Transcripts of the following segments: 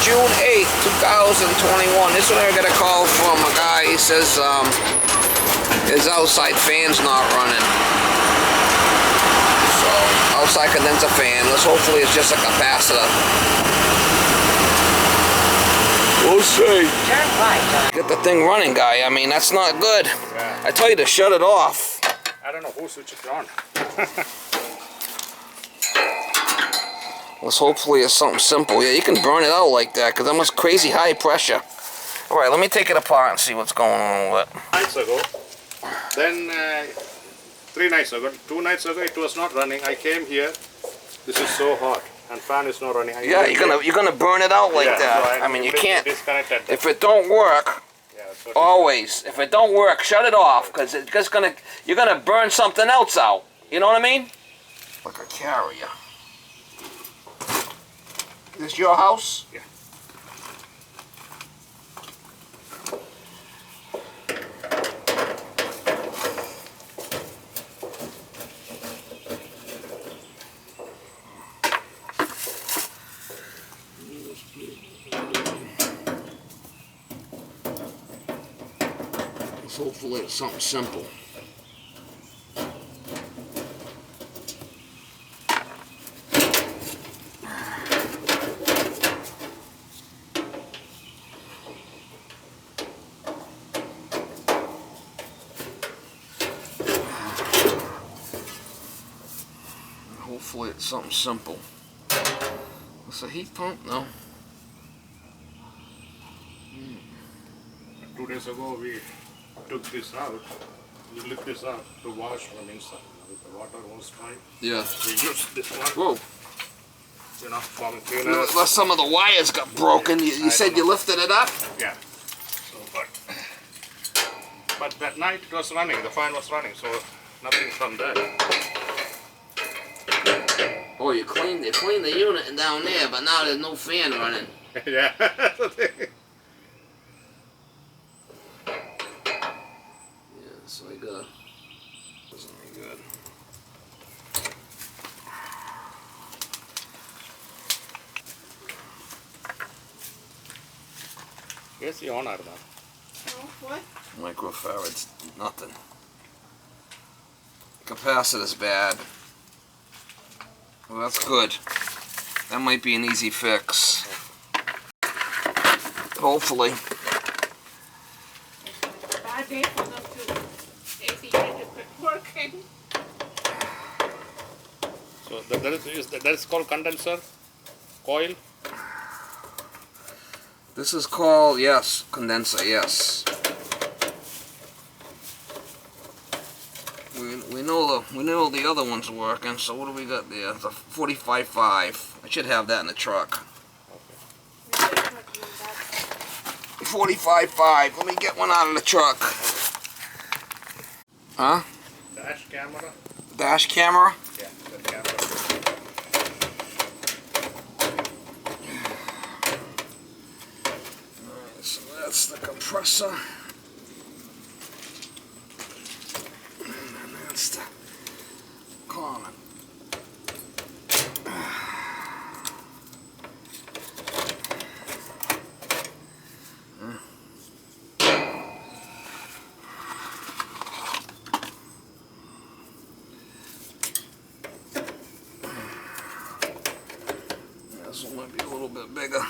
June 8th, 2021. This one I got a call from a guy. He says his outside fan's not running. So, outside condenser fan. Hopefully it's just a capacitor. We'll see. Turn right. Get the thing running, guy. I mean, that's not good. Yeah. I tell you to shut it off. I don't know who switched it on. Hopefully it's something simple. Yeah, you can burn it out like that because that was crazy high pressure. All right, let me take it apart and see what's going on with it. Nights ago, then 3 nights ago, 2 nights ago, it was not running. I came here. This is so hot, and fan is not running. Yeah, you're gonna burn it out like that. So I mean, you can't. Disconnected. If it don't work, So always. If it don't work, shut it off because it's just you're gonna burn something else out. You know what I mean? Like a carrier. This your house? Yeah. Hopefully it's something simple. Hopefully it's something simple. It's a heat pump? No. 2 days ago, we took this out. We lift this up to wash from inside with the water hose pipe. Yeah. We used this one. Whoa. You know, from cleaner. Some of the wires got broken. You said you lifted it up? Yeah. So, but that night it was running. The fan was running, so nothing from there. Oh, you cleaned the unit down there, but now there's no fan running. Yeah. So I got. Doesn't look good. Yes, you on or not? Oh, what? Microfarads, nothing. Capacitor's bad. Well, that's good. That might be an easy fix. Hopefully. Bad day for them to AC unit to quit working. So that is called condenser coil. This is called, yes, condenser, yes. We know the other one's working, so what do we got there? The 45.5. I should have that in the truck. 45.5. Let me get one out of the truck. Huh? Dash camera. Dash camera? Yeah, the camera. Alright, so that's the compressor. And that's the common. This one might be a little bit bigger.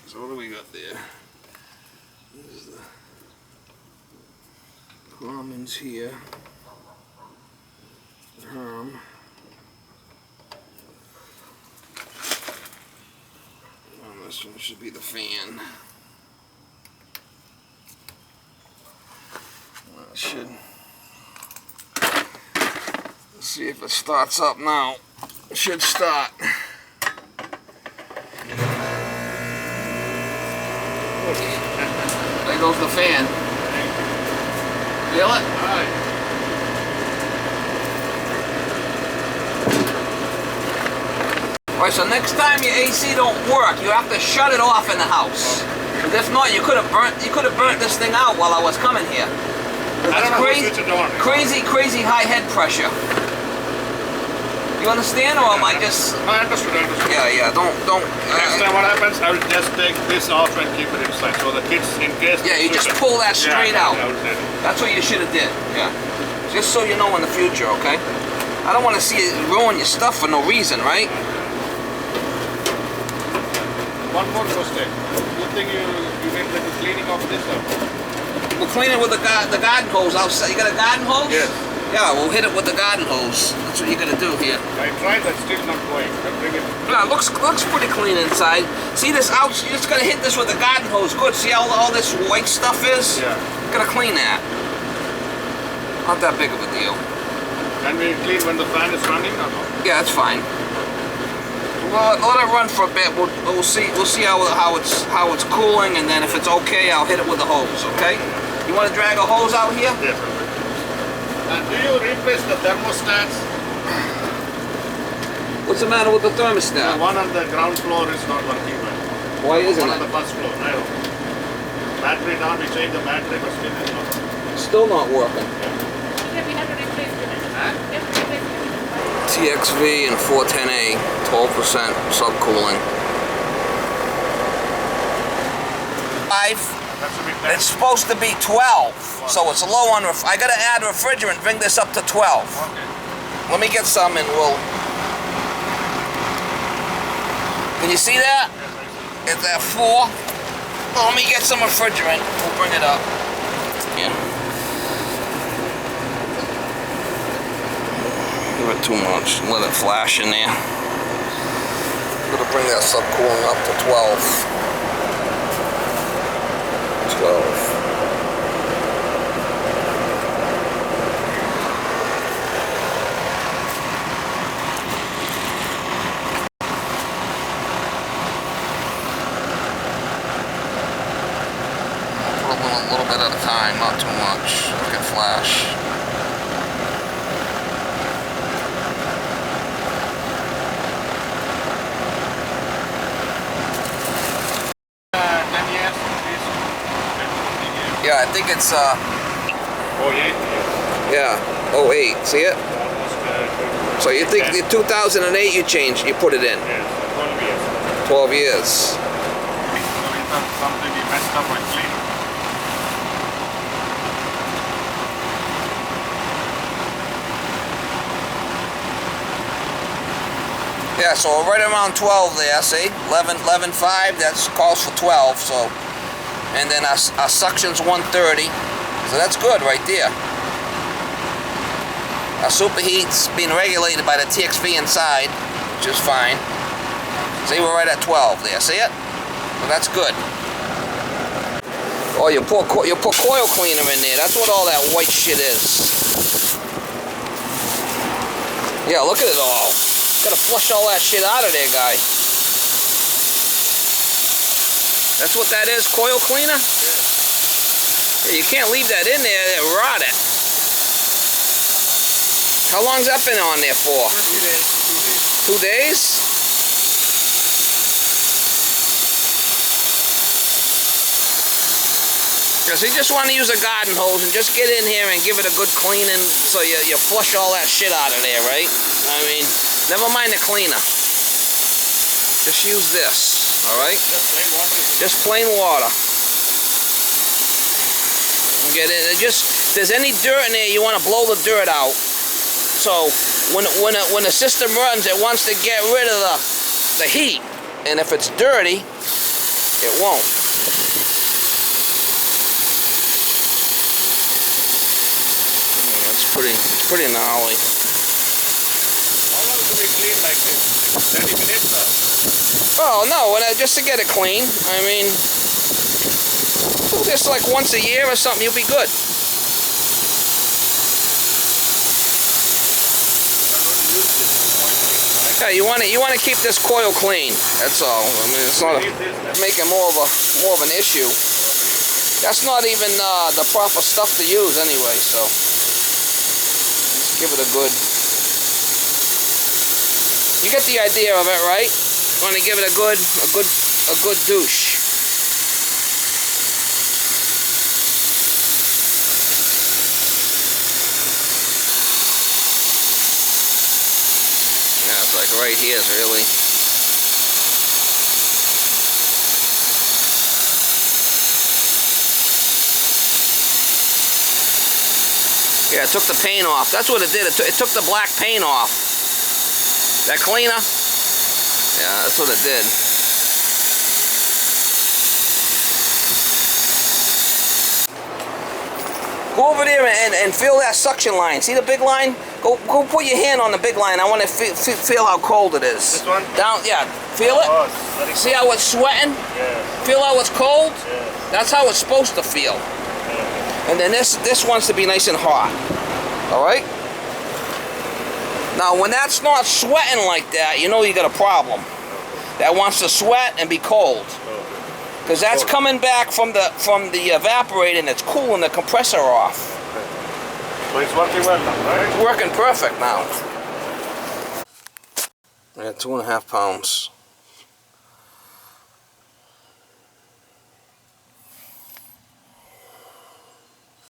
So what do we got there? There's the commons here. This one should be the fan. Well, it should. Let's see if it starts up now. It should start. There goes the fan. Feel it? Alright, so next time your AC don't work, you have to shut it off in the house. Because if not, you could have burnt this thing out while I was coming here. I don't know how to switch it on. Crazy high head pressure. You understand, or am I just? I understood. Yeah. Don't. Next time, what happens? I will just take this off and keep it inside, so the kids, in case. Yeah, you just pull that straight out. Yeah. That's what you should have did. Yeah. Just so you know in the future, okay? I don't want to see it ruin your stuff for no reason, right? One more mistake. Good thing you made the cleaning of this up. We'll clean it with the garden hose outside. You got a garden hose? Yes. Yeah, we'll hit it with the garden hose. That's what you're gonna do here. I tried, that's still not going. I'll bring it. Yeah, it looks pretty clean inside. See this out? You're just gonna hit this with the garden hose. Good. See how all this white stuff is? Yeah. Gonna clean that. Not that big of a deal. Can we clean when the fan is running or no? Yeah, that's fine. Well, let it run for a bit. We'll see how it's cooling, and then if it's okay, I'll hit it with the hose. Okay? You want to drag a hose out here? Yes. And do you replace the thermostats? What's the matter with the thermostat? The one on the ground floor is not working well. Why isn't One it? on the first floor. I don't know. Battery down, we changed the battery, but still it's not working. Still not working. Yeah, we have to replace it. Huh? We have to replace it. TXV and 410A, 12% subcooling. 5. That's a bit bad. It's supposed to be 12, so it's low on. I gotta add refrigerant. Bring this up to 12. Okay. Let me get some, and we'll. Can you see that? It's at 4. Well, let me get some refrigerant. We'll bring it up. Yeah. Give it too much. Let it flash in there. I'm gonna bring that subcooling up to 12. 12. A little bit at a time, not too much. It can flash. Yeah, I think it's Oh, yeah. yeah, 08. See it? Almost, So you think the 2008 you changed, you put it in. Yes, 12 years. 12 years. So we thought something we messed up and cleaned. Yeah, so right around 12 there, see? 11.5, that calls for 12, so. And then our suction's 130, so that's good right there. Our superheat's being regulated by the TXV inside, which is fine. See, we're right at 12 there, see it? So that's good. Oh, you put coil cleaner in there, that's what all that white shit is. Yeah, look at it all. Gotta flush all that shit out of there, guy. That's what that is, coil cleaner? Yeah, you can't leave that in there, it'll rot it. How long's that been on there for? 2 days. 2 days? Because you just want to use a garden hose and just get in here and give it a good cleaning so you flush all that shit out of there, right? I mean, never mind the cleaner. Just use this, alright? Just plain water. Just plain water. And get in. If there's any dirt in there, you want to blow the dirt out. So when the system runs, it wants to get rid of the heat. And if it's dirty, it won't. Yeah, it's pretty gnarly. How long to be clean like this? 30 minutes or? Oh no, just to get it clean. I mean, do this like once a year or something, you'll be good. Yeah, you want to keep this coil clean. That's all. I mean, it's not making more of an issue. That's not even the proper stuff to use anyway. So just give it a good. You get the idea of it, right? You want to give it a good douche. Yeah, it's like right here is really. Yeah, it took the paint off. That's what it did. It took the black paint off. That cleaner? Yeah, that's what it did. Go over there and feel that suction line. See the big line? Go put your hand on the big line. I want to feel how cold it is. This one? Down, yeah. Feel it? Oh, it's very See how it's sweating? Yeah. Feel how it's cold? Yeah. That's how it's supposed to feel. Yeah. And then this wants to be nice and hot. All right? Now, when that's not sweating like that, you know you got a problem. That wants to sweat and be cold. Because that's coming back from the evaporator and it's cooling the compressor off. So it's working well now, right? It's working perfect now. Yeah, 2.5 pounds.